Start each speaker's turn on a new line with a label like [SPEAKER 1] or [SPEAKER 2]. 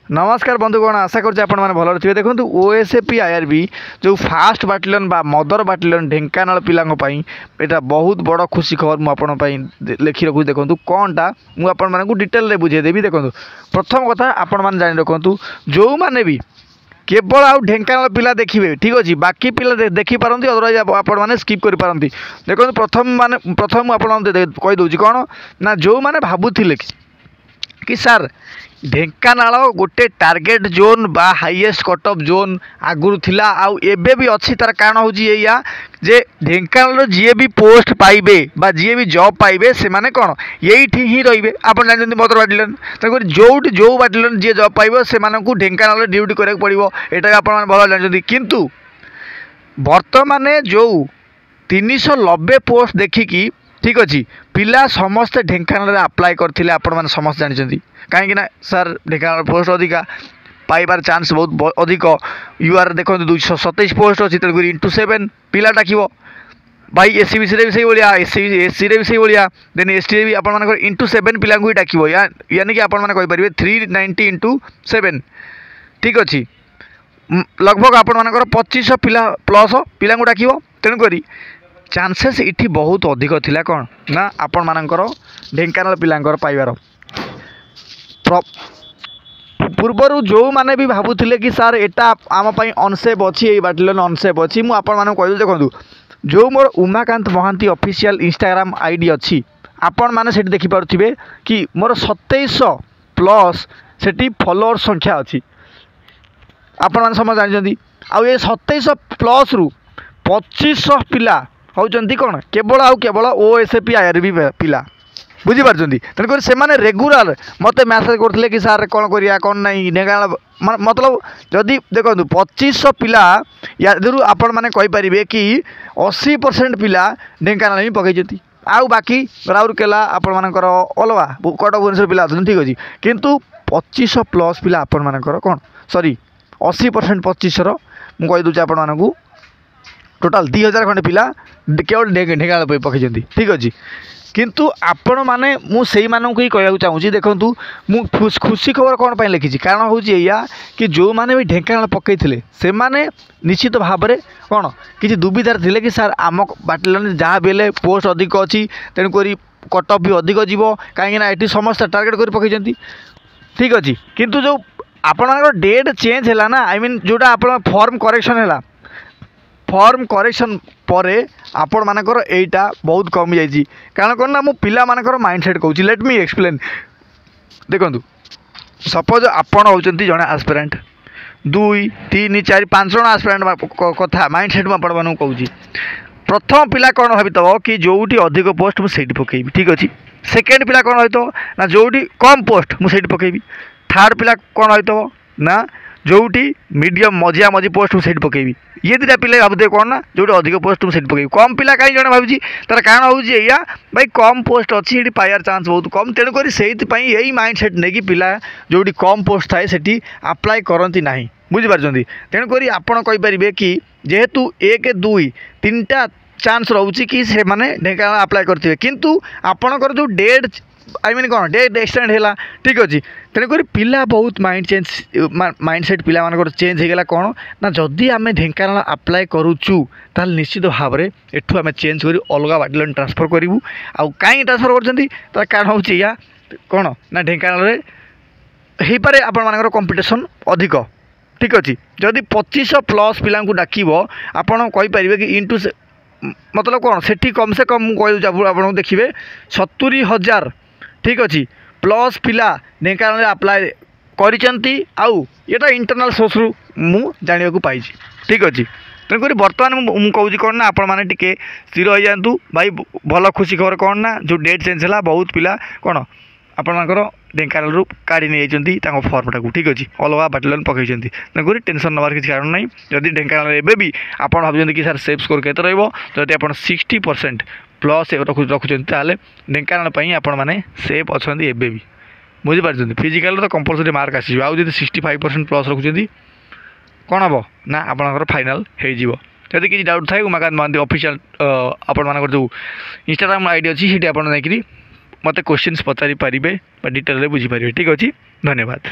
[SPEAKER 1] नमस्कार बंधुगण आशा कर भल थे देखो ओएसएपी आईआरबी जो फास्ट बाटालियन बा मदर बाटालियन ढेंकानाल पिलांपाई यहाँ बहुत बड़ खुशी खबर मुझे लिखि रखुच्छी देखो कौनटा मुझे डिटेल बुझेदेवी देखो प्रथम कथा आपण मैंने जानी रखु जो मैंने भी केवल आउ ढेंकानाल पिला देखिए ठीक अच्छे बाकी पिला देखिपारती अदरवाइज आपण मैंने स्किप करपारती देखो प्रथम आपड़ी कहीदे कौन ना जो मैंने भावुले कि सार ढेंकानाल गोटे टार्गेट जोन बा हाईएस्ट कट ऑफ जोन आगुरी थिला आउ एबे भी अच्छी तार कारण हूँ या जे ढेंकानाल जी भी पोस्ट पाइबे बा जी भी जॉब पाइबे से माने कौन यही ही रे आप जानते मदर बाटालियन तेनाली जो बाटालियन जी जॉब पाइब से ढेंकानाल ड्यूटी कराया पड़ो यहाँ आप भल जानते किंतु बर्तमान जो 390 पोस्ट देखिकी ठीक अच्छे पिला समस्ते ढेंकानाल अप्लाई करते आपण समस्त जानते कहीं सार ढेंकानाल पोस्ट अधिका पाइबार चांस बहुत अधिक यूआर देखो 227 पोस्ट अच्छी तेणुक इंटू 7 पिला डाक भाई एससी बीसी भी सही भाया एससी भी सही भाया देन एसटी भी आप इंटू 7 पिला ही डाक यानी कि आपरे 390 इंटू 7 ठीक अच्छे लगभग आपण 2500 पिला प्लस पिला डाक तेणुक चांसेस इठी बहुत अधिक थिला कौन ना आपण मानकर ढेंकानाल पिलांकर पाइबार पूर्वर जो मैंने भी भावुले कि सार एटा आम अनसेफ अच्छी ये बाटालियन अनसेफ अच्छी मुझे कही देखूँ जो मोर Umakant Mohanty official Instagram ID अच्छी आपण मैंने से देखिपे कि मोर 2700 प्लस से फॉलोअर संख्या अच्छी आपण मैंने समझ जानते आउ ये 2700 प्लस रु 2500 पिला होती कौन केवल आउ केवल ओएसएपी आईआरबी पिला बुझीपार तेणुक से रेगुलर मत मैसेज करते कि सार कौन करिया कौन नहीं ढेंकानाल मतलब जदि देखो 2500 पिला या आपण मैंने कहींपारे कि 80% पिला ढेंकानाल ही पकई आउ बाकी राउरकेला आपण मानकर अलगा कटक भुवनेश्वर पिला अच्छा ठीक अच्छे किंतु 2500 प्लस पिला आपण मानकर कौन सॉरी 80% 2500 मुझे कहीदे आपण मानक टोटाल 2000 खंडे पिला केवल ढेंकानाल पकई ठीक अच्छे किंतु आपण माने मुझे ही कहना चाहूँगी देखूँ मुझ खुशी खबर कौन पर लिखी कारण हूँ या कि जो मैंने भी ढेंकानाल पकई से माने निश्चित भाव में कौन किसी दुविधार थे कि सार आम बाटालियन जहाँ भी पोस्ट अधिक अच्छी तेणुक कट ऑफ भी अधिक जीव कहीं ये समस्त टार्गेट कर पकई ठीक अच्छे किंतु जो आप डेट चेंज है ना आई मीन जोटा आप फॉर्म करेक्शन है फॉर्म करेक्शन पर आपण मानकर एटा बहुत कम जाइए कारण कौन ना मु पिला मानकर माइंडसेट कहूँ लेट मी एक्सप्लेन देखो सपोज आपण होती जड़े आस्पिरेंट 2 3 4 5 जन आस्पिरेंट कथा माइंडसेट मुझे कहूँ प्रथम पिला कौन भाव कि जोटी अधिक पोस्ट मुझे पकेबी ठीक अच्छे सेकेंड पिला कौन हो ना जोटी कम पोस्ट मुझे पकेबी थर्ड पिला कौन हो ना जोटी मीडियम मझिया मझी पोस्ट मुझे पकेबी ये दुटा पिला भावुए कौन ना जो अधिक पोस्ट मुझे पकेबी कम पिला कहीं जन भावी तार कारण हूँ या भाई कम पोस्ट अच्छी ये पाइबार चांस बहुत कम तेणुक यही माइंड सेट नहीं कि पिला जोटी कम पोस्ट थाए से अप्लाई करती ना बुझीपार तेणुक आपरे कि जेहेतु 1 2 3टा चांस रोचे कि से मैंने ढेंकानाल अप्लाई करेंगे किंतु आपणकर जो डेट आई मीन कौन डेट एक्सटेंड है ठीक अच्छे तेणुक पिला बहुत माइंडसेट पिला मानकर चेंज हो गला कौन ना जदि आम ढेंकानाल अप्लाई करुचु ताल निश्चित भाव में एठू आम चेंज कर अलग बाटालियन ट्रांसफर करूँ आउ कहीं ट्रांसफर कर कारण हूँ या कौन ना ढेंकानाल हो पारे आपण मानकर कंपटीशन अधिक ठीक अच्छे जदि 2500 प्लस पिला डाक आपड़ कहींपारे कि इंटू मतलब कौन से कम से कम मुझे आप देखिए 70,000 ठीक अच्छे प्लस पिला ढेंकानाल अप्लाई करिसेंती आउ ये इंटरनल सोर्स रु मु जानिबा को पाइछि ठीक अच्छे तेणुक बर्तमान मुझे कहूँ कौन ना आपण मैंने टिके स्थिर हो जातु भाई भल खुशी खबर कौन ना जो डेट चेंज है बहुत पिला कौन आपणकर ढेंकानाल काढ़ी नहीं जाती फर्मटा को ठीक अच्छे अलग बाटालियन पकई तेणुक टेंशन नबार किसी कारण नहीं जदि ढेंकानाल एबे भी आप भावुं कि सार सेफ स्कोर केते रही आप 60% प्लस रखुच्च ढेंकानाल आपण मैंने सेफ अच्छा एबे भी बुझीपार फिजिकाल तो कंपलसरी मार्क आसीज आउ 65% प्लस रखुच्च कौन हम ना आपणकर फाइनाल हो जदि किसी डाउट थाए उमाकांत महांती ऑफिशियल आपण मानकर जो इंस्टाग्राम आईडी अच्छी सीटी आप मत क्वेश्चन पचारि पारे डिटेल बुझीपारे ठीक अच्छे धन्यवाद।